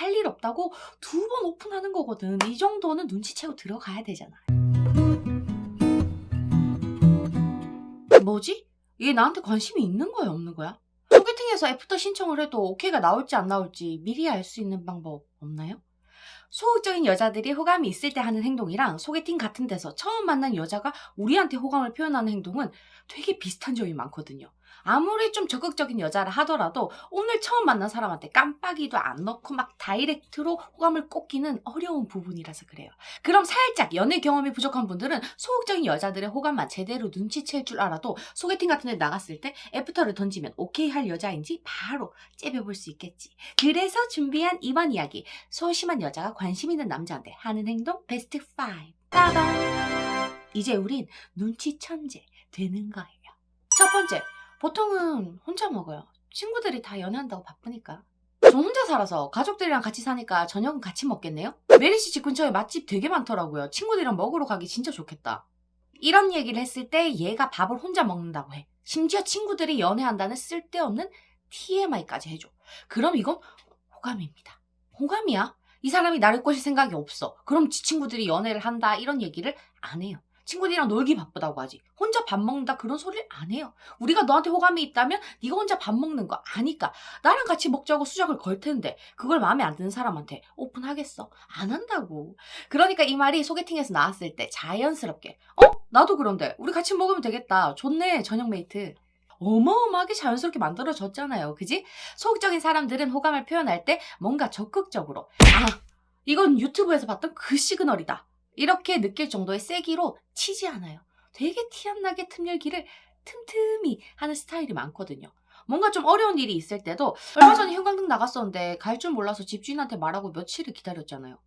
할 일 없다고 2번 오픈하는 거거든. 이 정도는 눈치채고 들어가야 되잖아. 뭐지? 얘 나한테 관심이 있는 거야, 없는 거야? 소개팅에서 애프터 신청을 해도 오케이가 나올지 안 나올지 미리 알 수 있는 방법 없나요? 소극적인 여자들이 호감이 있을 때 하는 행동이랑 소개팅 같은 데서 처음 만난 여자가 우리한테 호감을 표현하는 행동은 되게 비슷한 점이 많거든요. 아무리 좀 적극적인 여자라 하더라도 오늘 처음 만난 사람한테 깜빡이도 안 넣고 막 다이렉트로 호감을 꽂기는 어려운 부분이라서 그래요. 그럼 살짝 연애 경험이 부족한 분들은 소극적인 여자들의 호감만 제대로 눈치챌 줄 알아도 소개팅 같은 데 나갔을 때 애프터를 던지면 오케이 할 여자인지 바로 째려볼 수 있겠지. 그래서 준비한 이번 이야기, 소심한 여자가 관심 있는 남자한테 하는 행동 베스트 5. 따단! 이제 우린 눈치 천재 되는 거예요. 첫 번째, 보통은 혼자 먹어요. 친구들이 다 연애한다고 바쁘니까. 전 혼자 살아서 가족들이랑 같이 사니까 저녁은 같이 먹겠네요? 메리씨 집 근처에 맛집 되게 많더라고요. 친구들이랑 먹으러 가기 진짜 좋겠다. 이런 얘기를 했을 때 얘가 밥을 혼자 먹는다고 해. 심지어 친구들이 연애한다는 쓸데없는 TMI까지 해줘. 그럼 이건 호감입니다. 호감이야? 이 사람이 나를 꼬실 생각이 없어. 그럼 지 친구들이 연애를 한다 이런 얘기를 안 해요. 친구들이랑 놀기 바쁘다고 하지. 혼자 밥 먹는다 그런 소리를 안 해요. 우리가 너한테 호감이 있다면 네가 혼자 밥 먹는 거 아니까 나랑 같이 먹자고 수작을 걸 텐데 그걸 마음에 안 드는 사람한테 오픈하겠어? 안 한다고. 그러니까 이 말이 소개팅에서 나왔을 때 자연스럽게 나도 그런데 우리 같이 먹으면 되겠다. 좋네 저녁 메이트. 어마어마하게 자연스럽게 만들어졌잖아요. 그지? 소극적인 사람들은 호감을 표현할 때 뭔가 적극적으로 이건 유튜브에서 봤던 그 시그널이다. 이렇게 느낄 정도의 세기로 치지 않아요. 되게 티 안 나게 틈열기를 틈틈이 하는 스타일이 많거든요. 뭔가 좀 어려운 일이 있을 때도 얼마 전에 형광등 나갔었는데 갈 줄 몰라서 집주인한테 말하고 며칠을 기다렸잖아요.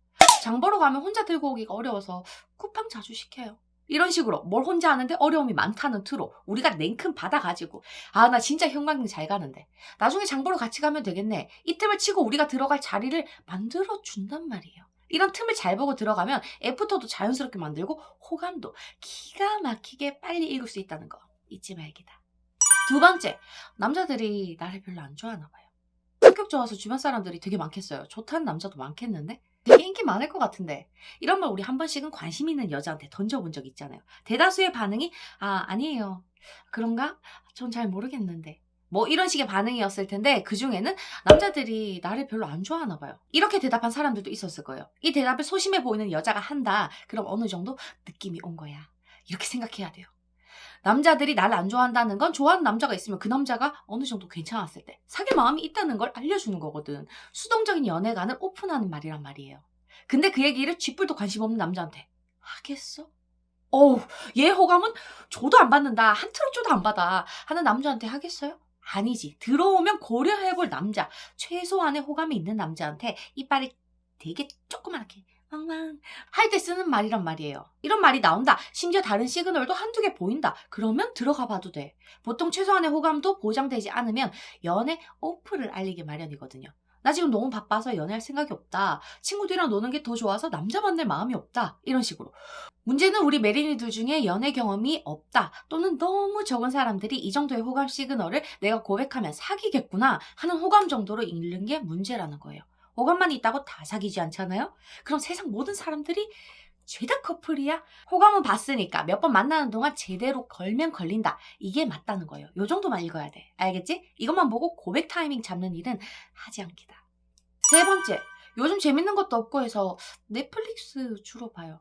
장 보러 가면 혼자 들고 오기가 어려워서 쿠팡 자주 시켜요. 이런 식으로 뭘 혼자 하는데 어려움이 많다는 투로 우리가 냉큼 받아가지고 나 진짜 형광등 잘 가는데 나중에 장 보러 같이 가면 되겠네. 이 틈을 치고 우리가 들어갈 자리를 만들어준단 말이에요. 이런 틈을 잘 보고 들어가면 애프터도 자연스럽게 만들고 호감도 기가 막히게 빨리 읽을 수 있다는 거 잊지 말기다. 두 번째, 남자들이 나를 별로 안 좋아하나 봐요. 성격 좋아서 주변 사람들이 되게 많겠어요. 좋다는 남자도 많겠는데? 되게 인기 많을 것 같은데 이런 말 우리 한 번씩은 관심 있는 여자한테 던져본 적 있잖아요. 대다수의 반응이 아니에요. 그런가? 전 잘 모르겠는데 뭐 이런 식의 반응이었을 텐데 그중에는 남자들이 나를 별로 안 좋아하나 봐요. 이렇게 대답한 사람들도 있었을 거예요. 이 대답을 소심해 보이는 여자가 한다. 그럼 어느 정도 느낌이 온 거야. 이렇게 생각해야 돼요. 남자들이 나를 안 좋아한다는 건 좋아하는 남자가 있으면 그 남자가 어느 정도 괜찮았을 때 사귈 마음이 있다는 걸 알려주는 거거든. 수동적인 연애관을 오픈하는 말이란 말이에요. 근데 그 얘기를 쥐뿔도 관심 없는 남자한테 하겠어? 얘 호감은 줘도 안 받는다. 한 트럭 줘도 안 받아. 하는 남자한테 하겠어요? 아니지. 들어오면 고려해볼 남자. 최소한의 호감이 있는 남자한테 이빨이 되게 조그맣게 왕왕 할 때 쓰는 말이란 말이에요. 이런 말이 나온다. 심지어 다른 시그널도 한두 개 보인다. 그러면 들어가 봐도 돼. 보통 최소한의 호감도 보장되지 않으면 연애 오프를 알리기 마련이거든요. 나 지금 너무 바빠서 연애할 생각이 없다. 친구들이랑 노는 게 더 좋아서 남자 만날 마음이 없다. 이런 식으로. 문제는 우리 메린이들 중에 연애 경험이 없다 또는 너무 적은 사람들이 이 정도의 호감 시그널을 내가 고백하면 사귀겠구나 하는 호감 정도로 읽는 게 문제라는 거예요. 호감만 있다고 다 사귀지 않잖아요? 그럼 세상 모든 사람들이 죄다 커플이야? 호감은 봤으니까 몇 번 만나는 동안 제대로 걸면 걸린다. 이게 맞다는 거예요. 요 정도만 읽어야 돼. 알겠지? 이것만 보고 고백 타이밍 잡는 일은 하지 않기다. 세 번째, 요즘 재밌는 것도 없고 해서 넷플릭스 주로 봐요.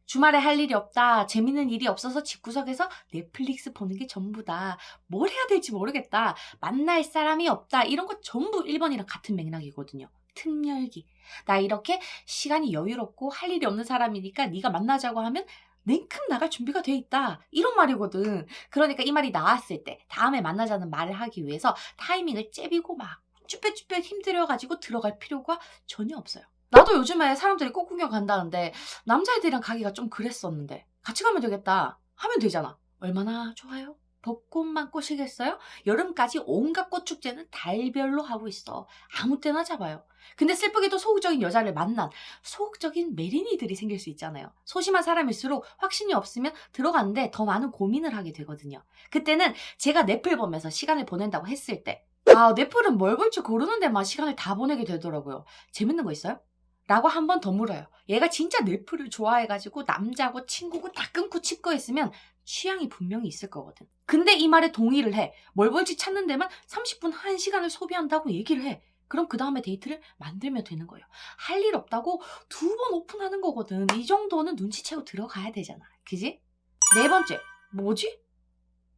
주말에 할 일이 없다, 재밌는 일이 없어서 집구석에서 넷플릭스 보는 게 전부다. 뭘 해야 될지 모르겠다. 만날 사람이 없다. 이런 거 전부 1번이랑 같은 맥락이거든요. 틈 열기. 나 이렇게 시간이 여유롭고 할 일이 없는 사람이니까 네가 만나자고 하면 냉큼 나갈 준비가 돼 있다. 이런 말이거든. 그러니까 이 말이 나왔을 때 다음에 만나자는 말을 하기 위해서 타이밍을 째비고 막 쭈뼛쭈뼛 힘들여가지고 들어갈 필요가 전혀 없어요. 나도 요즘에 사람들이 꽃구경 간다는데 남자애들이랑 가기가 좀 그랬었는데 같이 가면 되겠다 하면 되잖아. 얼마나 좋아요? 벚꽃만 꼬시겠어요? 여름까지 온갖 꽃축제는 달별로 하고 있어. 아무 때나 잡아요. 근데 슬프게도 소극적인 여자를 만난 소극적인 메린이들이 생길 수 있잖아요. 소심한 사람일수록 확신이 없으면 들어가는데 더 많은 고민을 하게 되거든요. 그때는 제가 넷플 보면서 시간을 보낸다고 했을 때 아, 넷플은 뭘 볼지 고르는 데만 시간을 다 보내게 되더라고요. 재밌는 거 있어요? 라고 한 번 더 물어요. 얘가 진짜 넷플을 좋아해가지고 남자고 친구고 다 끊고 칩거 했으면 취향이 분명히 있을 거거든. 근데 이 말에 동의를 해. 뭘 볼지 찾는 데만 30분, 1시간을 소비한다고 얘기를 해. 그럼 그 다음에 데이트를 만들면 되는 거예요. 할 일 없다고 2번 오픈하는 거거든. 이 정도는 눈치채고 들어가야 되잖아. 그지? 네 번째. 뭐지?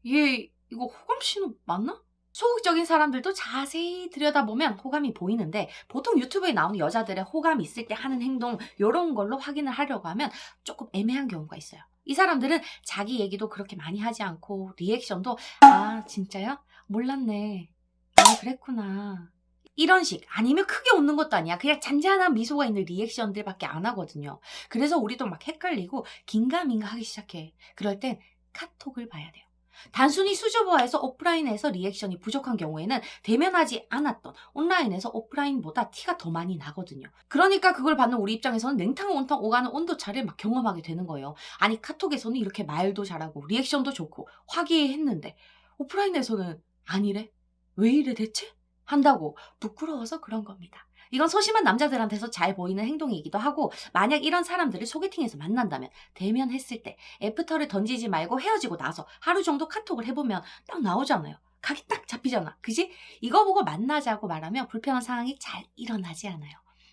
얘 이거 호감 신호 맞나? 소극적인 사람들도 자세히 들여다보면 호감이 보이는데 보통 유튜브에 나오는 여자들의 호감 있을 때 하는 행동 이런 걸로 확인을 하려고 하면 조금 애매한 경우가 있어요. 이 사람들은 자기 얘기도 그렇게 많이 하지 않고 리액션도 아 진짜요? 몰랐네. 아 그랬구나. 이런 식 아니면 크게 웃는 것도 아니야. 그냥 잔잔한 미소가 있는 리액션들밖에 안 하거든요. 그래서 우리도 막 헷갈리고 긴가민가 하기 시작해. 그럴 땐 카톡을 봐야 돼요. 단순히 수줍어해서 오프라인에서 리액션이 부족한 경우에는 대면하지 않았던 온라인에서 오프라인보다 티가 더 많이 나거든요. 그러니까 그걸 받는 우리 입장에서는 냉탕 온탕 오가는 온도차를 막 경험하게 되는 거예요. 아니 카톡에서는 이렇게 말도 잘하고 리액션도 좋고 화기애애했는데 오프라인에서는 아니래? 왜 이래 대체? 한다고 부끄러워서 그런 겁니다. 이건 소심한 남자들한테서 잘 보이는 행동이기도 하고 만약 이런 사람들을 소개팅에서 만난다면 대면했을 때 애프터를 던지지 말고 헤어지고 나서 하루 정도 카톡을 해보면 딱 나오잖아요. 각이 딱 잡히잖아. 그지? 이거 보고 만나자고 말하면 불편한 상황이 잘 일어나지 않아요.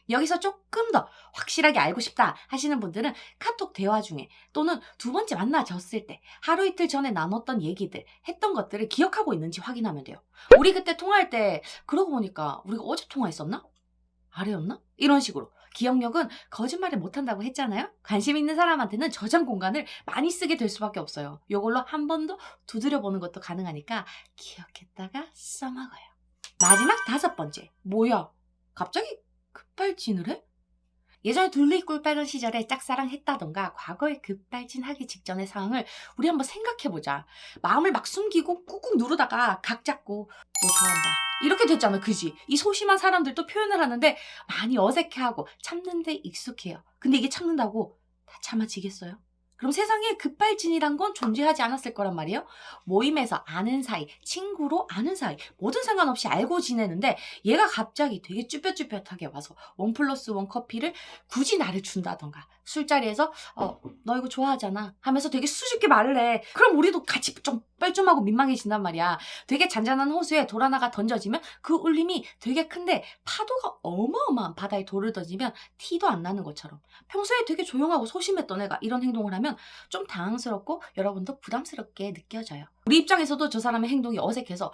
여기서 조금 더 확실하게 알고 싶다 하시는 분들은 카톡 대화 중에 또는 두 번째 만나졌을 때 하루 이틀 전에 나눴던 얘기들, 했던 것들을 기억하고 있는지 확인하면 돼요. 우리 그때 통화할 때 그러고 보니까 우리가 어제 통화했었나? 아래였나? 이런 식으로. 기억력은 거짓말을 못한다고 했잖아요? 관심 있는 사람한테는 저장 공간을 많이 쓰게 될 수밖에 없어요. 이걸로 한 번 더 두드려보는 것도 가능하니까 기억했다가 써먹어요. 마지막 5번째. 뭐야? 갑자기 급발진을 해? 예전에 둘리 꿀 빨던 시절에 짝사랑했다던가 과거에 급발진하기 직전의 상황을 우리 한번 생각해보자. 마음을 막 숨기고 꾹꾹 누르다가 각 잡고 너 좋아한다. 이렇게 됐잖아, 그지? 이 소심한 사람들도 표현을 하는데 많이 어색해하고 참는데 익숙해요. 근데 이게 참는다고 다 참아지겠어요? 그럼 세상에 급발진이란 건 존재하지 않았을 거란 말이에요? 모임에서 아는 사이, 친구로 아는 사이, 뭐든 상관없이 알고 지내는데 얘가 갑자기 되게 쭈뼛쭈뼛하게 와서 1+1 커피를 굳이 나를 준다던가 술자리에서 너 이거 좋아하잖아 하면서 되게 수줍게 말을 해. 그럼 우리도 같이 좀 뻘쭘하고 민망해진단 말이야. 되게 잔잔한 호수에 돌 하나가 던져지면 그 울림이 되게 큰데 파도가 어마어마한 바다에 돌을 던지면 티도 안 나는 것처럼 평소에 되게 조용하고 소심했던 애가 이런 행동을 하면 좀 당황스럽고 여러분도 부담스럽게 느껴져요. 우리 입장에서도 저 사람의 행동이 어색해서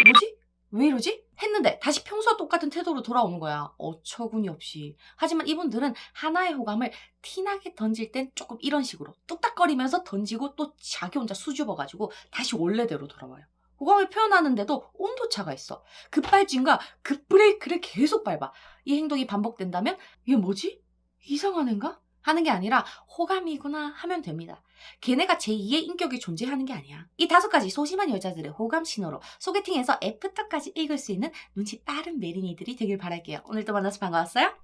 뭐지? 왜 이러지? 했는데 다시 평소와 똑같은 태도로 돌아오는 거야. 어처구니 없이. 하지만 이분들은 하나의 호감을 티나게 던질 땐 조금 이런 식으로 뚝딱거리면서 던지고 또 자기 혼자 수줍어가지고 다시 원래대로 돌아와요. 호감을 표현하는데도 온도차가 있어. 급발진과 급브레이크를 계속 밟아. 이 행동이 반복된다면 이게 뭐지? 이상한 애인가? 하는 게 아니라 호감이구나 하면 됩니다. 걔네가 제2의 인격이 존재하는 게 아니야. 이 5가지 소심한 여자들의 호감 신호로 소개팅에서 애프터까지 읽을 수 있는 눈치 빠른 메리니들이 되길 바랄게요. 오늘도 만나서 반가웠어요.